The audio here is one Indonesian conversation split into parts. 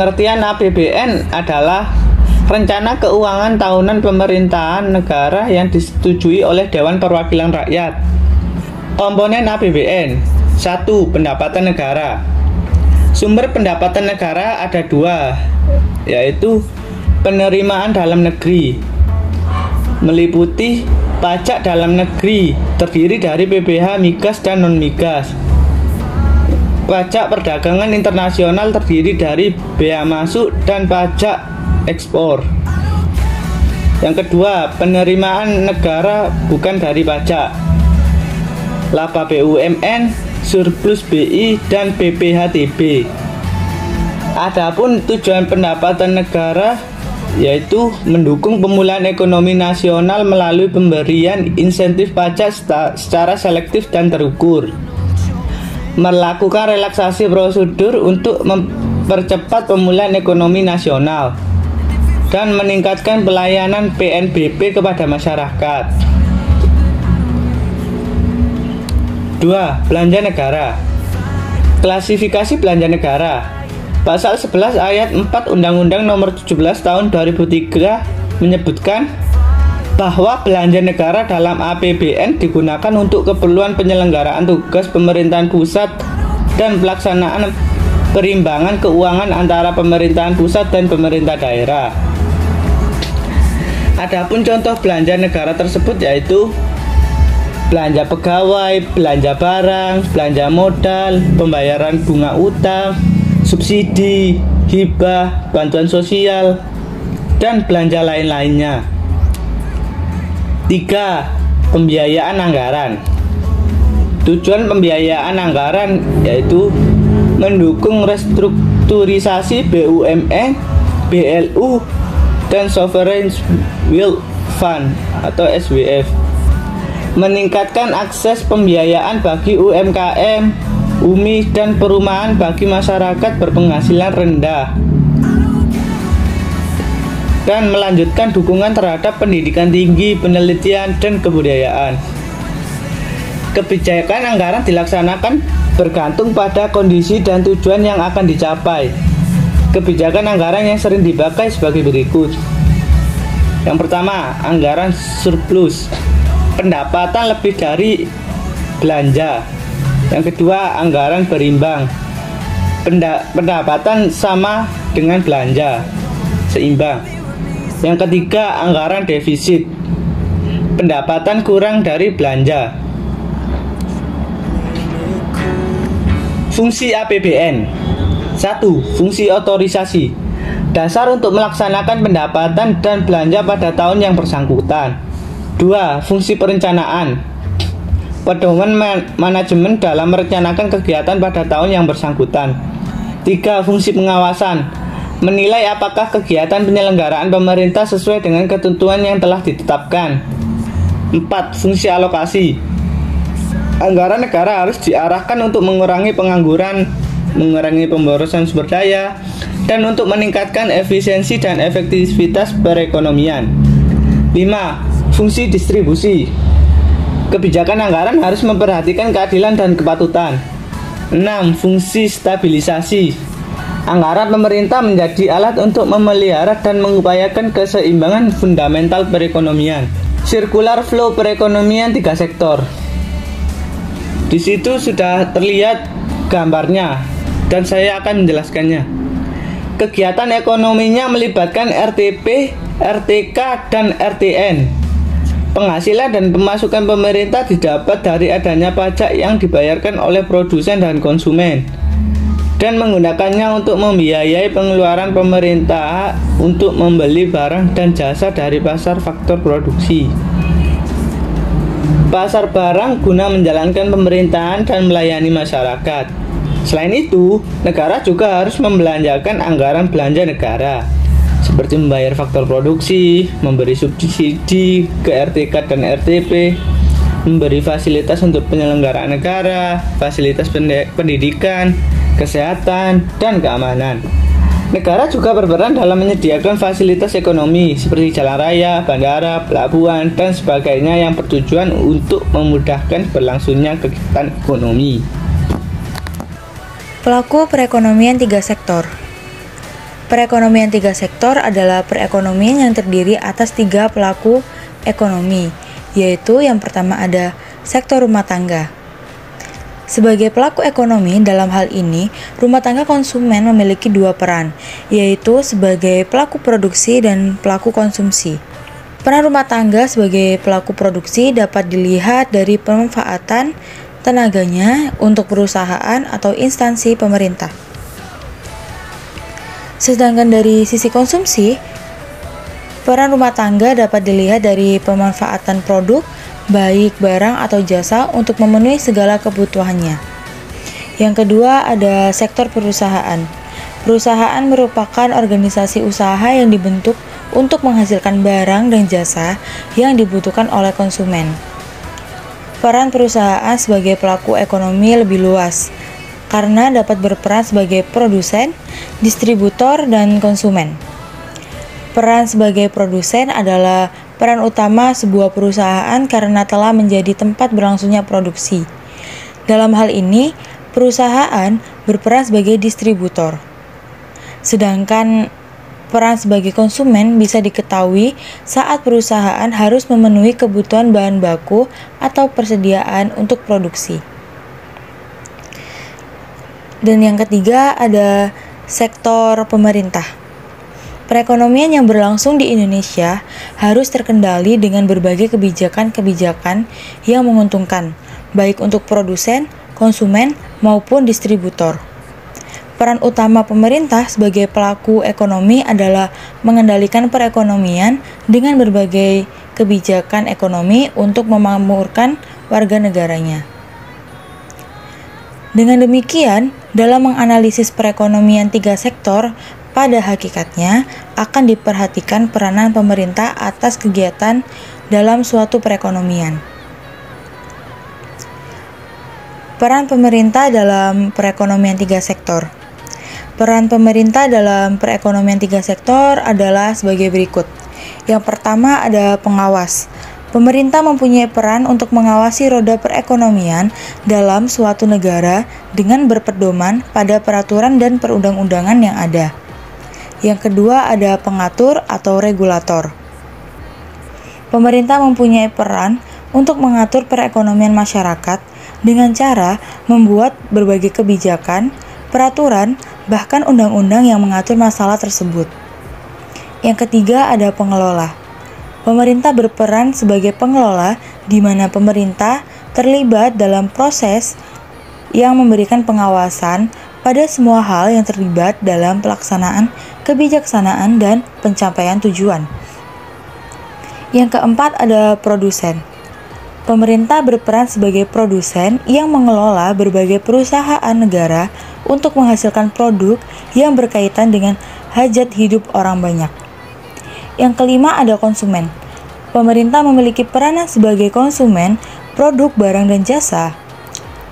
Pengertian APBN adalah rencana keuangan tahunan pemerintahan negara yang disetujui oleh Dewan Perwakilan Rakyat. Komponen APBN: 1. Pendapatan negara. Sumber pendapatan negara ada dua, yaitu penerimaan dalam negeri, meliputi pajak dalam negeri, terdiri dari PPh, migas, dan non-migas. Pajak perdagangan internasional terdiri dari bea masuk dan pajak ekspor. Yang kedua, penerimaan negara bukan dari pajak, laba BUMN, surplus BI, dan BPHTB. Adapun tujuan pendapatan negara yaitu mendukung pemulihan ekonomi nasional melalui pemberian insentif pajak secara selektif dan terukur, melakukan relaksasi prosedur untuk mempercepat pemulihan ekonomi nasional, dan meningkatkan pelayanan PNBP kepada masyarakat. 2. Belanja negara. Klasifikasi belanja negara. Pasal 11 ayat 4 Undang-Undang Nomor 17 Tahun 2003 menyebutkan bahwa belanja negara dalam APBN digunakan untuk keperluan penyelenggaraan tugas pemerintahan pusat dan pelaksanaan perimbangan keuangan antara pemerintahan pusat dan pemerintah daerah. Adapun contoh belanja negara tersebut yaitu belanja pegawai, belanja barang, belanja modal, pembayaran bunga utang, subsidi, hibah, bantuan sosial, dan belanja lain-lainnya. 3. Pembiayaan anggaran. Tujuan pembiayaan anggaran yaitu mendukung restrukturisasi BUMN, BLU, dan Sovereign Wealth Fund atau SWF, meningkatkan akses pembiayaan bagi UMKM, UMI, dan perumahan bagi masyarakat berpenghasilan rendah, dan melanjutkan dukungan terhadap pendidikan tinggi, penelitian, dan kebudayaan. Kebijakan anggaran dilaksanakan bergantung pada kondisi dan tujuan yang akan dicapai. Kebijakan anggaran yang sering dipakai sebagai berikut. Yang pertama, anggaran surplus, pendapatan lebih dari belanja. Yang kedua, anggaran berimbang, pendapatan sama dengan belanja, seimbang. Yang ketiga, anggaran defisit, pendapatan kurang dari belanja. Fungsi APBN. 1. Fungsi otorisasi, dasar untuk melaksanakan pendapatan dan belanja pada tahun yang bersangkutan. 2. Fungsi perencanaan, pedoman manajemen dalam merencanakan kegiatan pada tahun yang bersangkutan. 3. Fungsi pengawasan, menilai apakah kegiatan penyelenggaraan pemerintah sesuai dengan ketentuan yang telah ditetapkan. 4. Fungsi alokasi, anggaran negara harus diarahkan untuk mengurangi pengangguran, mengurangi pemborosan sumber daya, dan untuk meningkatkan efisiensi dan efektivitas perekonomian. 5. Fungsi distribusi, kebijakan anggaran harus memperhatikan keadilan dan kepatutan. 6. Fungsi stabilisasi, anggaran pemerintah menjadi alat untuk memelihara dan mengupayakan keseimbangan fundamental perekonomian. Circular flow perekonomian 3 sektor. Di situ sudah terlihat gambarnya dan saya akan menjelaskannya. Kegiatan ekonominya melibatkan RTP, RTK, dan RTN. Penghasilan dan pemasukan pemerintah didapat dari adanya pajak yang dibayarkan oleh produsen dan konsumen, dan menggunakannya untuk membiayai pengeluaran pemerintah untuk membeli barang dan jasa dari pasar faktor produksi. Pasar barang guna menjalankan pemerintahan dan melayani masyarakat. Selain itu, negara juga harus membelanjakan anggaran belanja negara, seperti membayar faktor produksi, memberi subsidi ke RTK dan RTP, memberi fasilitas untuk penyelenggaraan negara, fasilitas pendidikan, kesehatan, dan keamanan. Negara juga berperan dalam menyediakan fasilitas ekonomi seperti jalan raya, bandara, pelabuhan, dan sebagainya yang bertujuan untuk memudahkan berlangsungnya kegiatan ekonomi. Pelaku perekonomian 3 sektor. Perekonomian tiga sektor adalah perekonomian yang terdiri atas tiga pelaku ekonomi, yaitu yang pertama ada sektor rumah tangga. Sebagai pelaku ekonomi dalam hal ini, rumah tangga konsumen memiliki dua peran, yaitu sebagai pelaku produksi dan pelaku konsumsi. Peran rumah tangga sebagai pelaku produksi dapat dilihat dari pemanfaatan tenaganya untuk perusahaan atau instansi pemerintah. Sedangkan dari sisi konsumsi, peran rumah tangga dapat dilihat dari pemanfaatan produk, baik barang atau jasa untuk memenuhi segala kebutuhannya. Yang kedua ada sektor perusahaan. Perusahaan merupakan organisasi usaha yang dibentuk untuk menghasilkan barang dan jasa yang dibutuhkan oleh konsumen. Peran perusahaan sebagai pelaku ekonomi lebih luas, karena dapat berperan sebagai produsen, distributor, dan konsumen. Peran sebagai produsen adalah peran utama sebuah perusahaan karena telah menjadi tempat berlangsungnya produksi. Dalam hal ini, perusahaan berperan sebagai distributor. Sedangkan peran sebagai konsumen bisa diketahui saat perusahaan harus memenuhi kebutuhan bahan baku atau persediaan untuk produksi. Dan yang ketiga ada sektor pemerintah. Perekonomian yang berlangsung di Indonesia harus terkendali dengan berbagai kebijakan-kebijakan yang menguntungkan, baik untuk produsen, konsumen, maupun distributor. Peran utama pemerintah sebagai pelaku ekonomi adalah mengendalikan perekonomian dengan berbagai kebijakan ekonomi untuk memakmurkan warga negaranya. Dengan demikian, dalam menganalisis perekonomian tiga sektor, pada hakikatnya akan diperhatikan peranan pemerintah atas kegiatan dalam suatu perekonomian. Peran pemerintah dalam perekonomian tiga sektor. Peran pemerintah dalam perekonomian tiga sektor adalah sebagai berikut. Yang pertama ada pengawas. Pemerintah mempunyai peran untuk mengawasi roda perekonomian dalam suatu negara dengan berpedoman pada peraturan dan perundang-undangan yang ada. Yang kedua ada pengatur atau regulator. Pemerintah mempunyai peran untuk mengatur perekonomian masyarakat dengan cara membuat berbagai kebijakan, peraturan, bahkan undang-undang yang mengatur masalah tersebut. Yang ketiga ada pengelola. Pemerintah berperan sebagai pengelola di mana pemerintah terlibat dalam proses yang memberikan pengawasan pada semua hal yang terlibat dalam pelaksanaan kebijaksanaan dan pencapaian tujuan. Yang keempat ada produsen. Pemerintah berperan sebagai produsen yang mengelola berbagai perusahaan negara untuk menghasilkan produk yang berkaitan dengan hajat hidup orang banyak. Yang kelima ada konsumen. Pemerintah memiliki peranan sebagai konsumen produk barang dan jasa.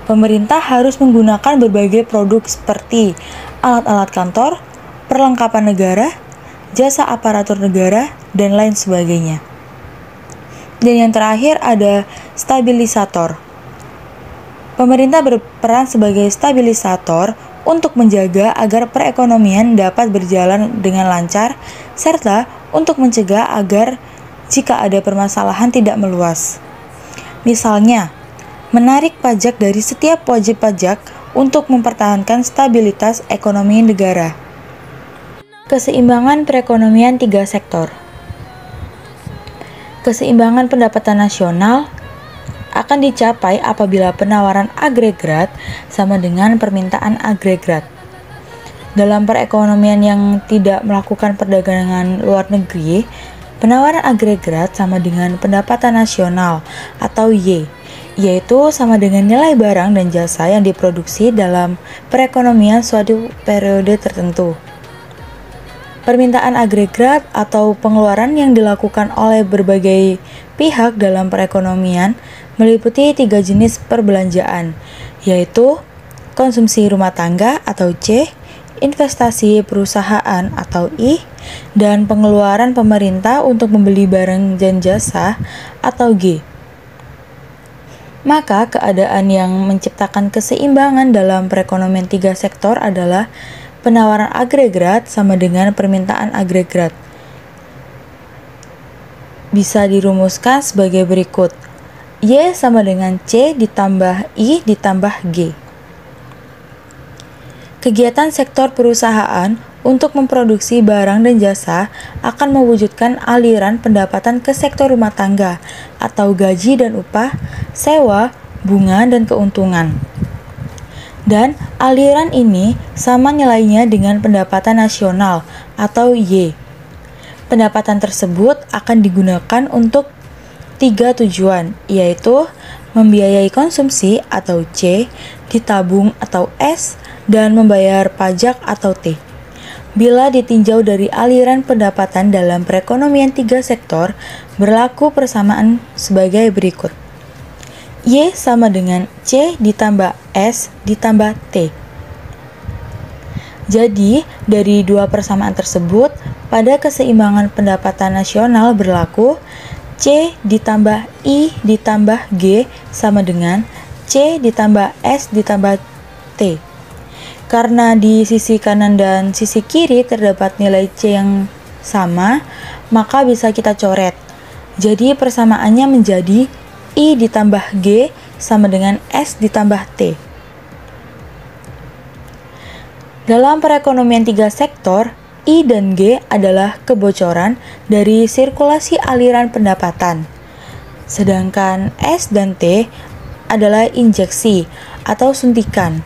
Pemerintah harus menggunakan berbagai produk seperti alat-alat kantor, perlengkapan negara, jasa aparatur negara, dan lain sebagainya. Dan yang terakhir ada stabilisator. Pemerintah berperan sebagai stabilisator untuk menjaga agar perekonomian dapat berjalan dengan lancar, serta untuk mencegah agar jika ada permasalahan tidak meluas. Misalnya, menarik pajak dari setiap wajib pajak untuk mempertahankan stabilitas ekonomi negara. Keseimbangan perekonomian tiga sektor. Keseimbangan pendapatan nasional akan dicapai apabila penawaran agregat sama dengan permintaan agregat. Dalam perekonomian yang tidak melakukan perdagangan luar negeri, penawaran agregat sama dengan pendapatan nasional atau Y, yaitu sama dengan nilai barang dan jasa yang diproduksi dalam perekonomian suatu periode tertentu. Permintaan agregat atau pengeluaran yang dilakukan oleh berbagai pihak dalam perekonomian meliputi tiga jenis perbelanjaan, yaitu konsumsi rumah tangga atau C, investasi perusahaan atau I, dan pengeluaran pemerintah untuk membeli barang dan jasa atau G. Maka keadaan yang menciptakan keseimbangan dalam perekonomian tiga sektor adalah penawaran agregat sama dengan permintaan agregat. Bisa dirumuskan sebagai berikut. Y sama dengan C ditambah I ditambah G. Kegiatan sektor perusahaan untuk memproduksi barang dan jasa akan mewujudkan aliran pendapatan ke sektor rumah tangga atau gaji dan upah, sewa, bunga, dan keuntungan. Dan aliran ini sama nilainya dengan pendapatan nasional atau Y. Pendapatan tersebut akan digunakan untuk 3 tujuan, yaitu membiayai konsumsi atau C, ditabung atau S, dan membayar pajak atau T. Bila ditinjau dari aliran pendapatan dalam perekonomian 3 sektor, berlaku persamaan sebagai berikut. Y sama dengan C ditambah S ditambah T. Jadi, dari dua persamaan tersebut, pada keseimbangan pendapatan nasional berlaku C ditambah I ditambah G sama dengan C ditambah S ditambah T. Karena di sisi kanan dan sisi kiri terdapat nilai C yang sama, maka bisa kita coret. Jadi persamaannya menjadi I ditambah G sama dengan S ditambah T. Dalam perekonomian 3 sektor, I dan G adalah kebocoran dari sirkulasi aliran pendapatan. Sedangkan S dan T adalah injeksi atau suntikan.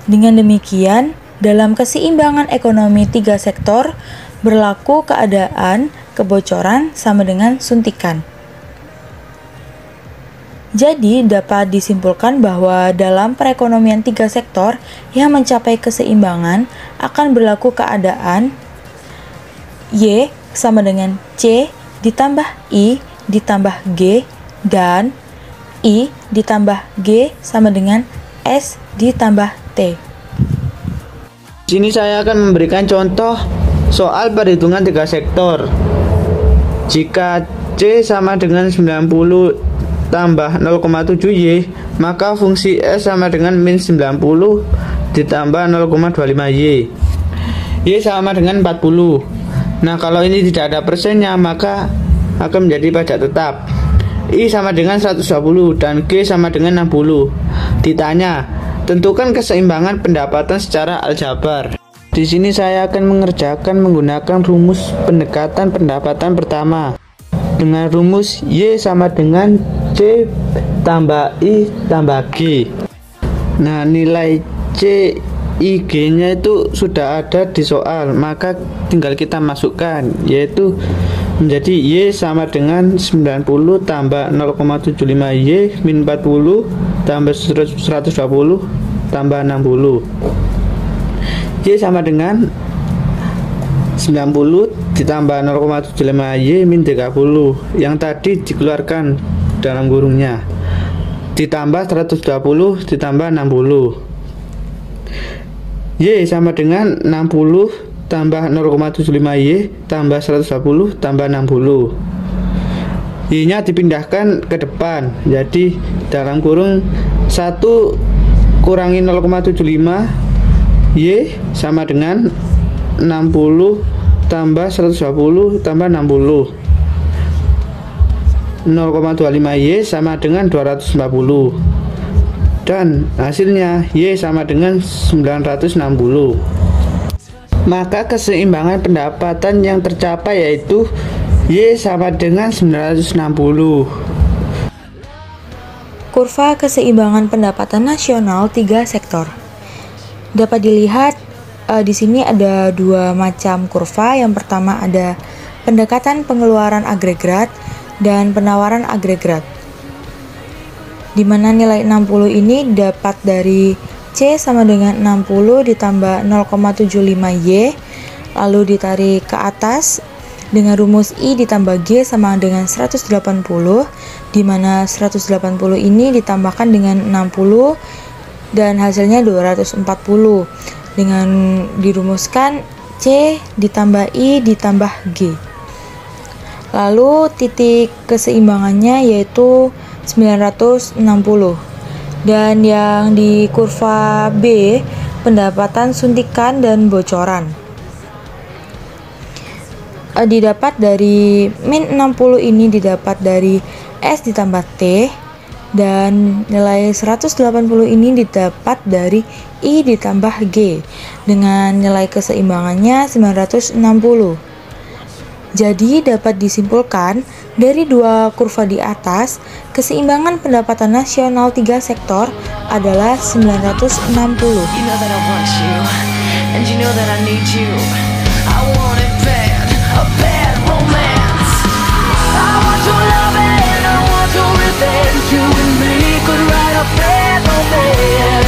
Dengan demikian, dalam keseimbangan ekonomi 3 sektor, berlaku keadaan kebocoran sama dengan suntikan. Jadi, dapat disimpulkan bahwa dalam perekonomian 3 sektor yang mencapai keseimbangan akan berlaku keadaan Y sama dengan C ditambah I ditambah G dan I ditambah G sama dengan S ditambah T. Di sini saya akan memberikan contoh soal perhitungan 3 sektor. Jika C sama dengan 90 tambah 0,7 Y, maka fungsi S sama dengan min 90 ditambah 0,25 Y. Y sama dengan 40. Nah, kalau ini tidak ada persennya, maka akan menjadi pajak tetap. I sama dengan 120 dan G sama dengan 60. Ditanya, tentukan keseimbangan pendapatan secara aljabar. Di sini saya akan mengerjakan menggunakan rumus pendekatan pendapatan pertama. Dengan rumus Y sama dengan C tambah I tambah G. Nah, nilai C, I, G-nya itu sudah ada di soal, maka tinggal kita masukkan, yaitu menjadi Y sama dengan 90 tambah 0,75 Y min 40 tambah 120 tambah 60. Y sama dengan 90 ditambah 0,75 Y min 30 yang tadi dikeluarkan dalam kurungnya, ditambah 120 ditambah 60. Y sama dengan 60 tambah 0,75 Y tambah 120 tambah 60. Y nya dipindahkan ke depan, jadi dalam kurung 1 kurangi 0,75 Y sama dengan 60 tambah 120 tambah 60. 0,25 Y sama dengan 240. Dan hasilnya Y sama dengan 960. Maka keseimbangan pendapatan yang tercapai yaitu Y sama dengan 960. Kurva keseimbangan pendapatan nasional 3 sektor. Dapat dilihat di sini ada 2 macam kurva. Yang pertama ada pendekatan pengeluaran agregat dan penawaran agregat, di mana nilai 60 ini dapat dari C sama dengan 60 ditambah 0,75 Y, lalu ditarik ke atas dengan rumus I ditambah G sama dengan 180, di mana 180 ini ditambahkan dengan 60 dan hasilnya 240, dengan dirumuskan C ditambah I ditambah G. Lalu titik keseimbangannya yaitu 960. Dan yang di kurva B pendapatan suntikan dan bocoran. Didapat dari min 60 ini didapat dari S ditambah T, dan nilai 180 ini didapat dari I ditambah G dengan nilai keseimbangannya 960. Jadi dapat disimpulkan dari dua kurva di atas, keseimbangan pendapatan nasional 3 sektor adalah 960. You and me could write a bad romance.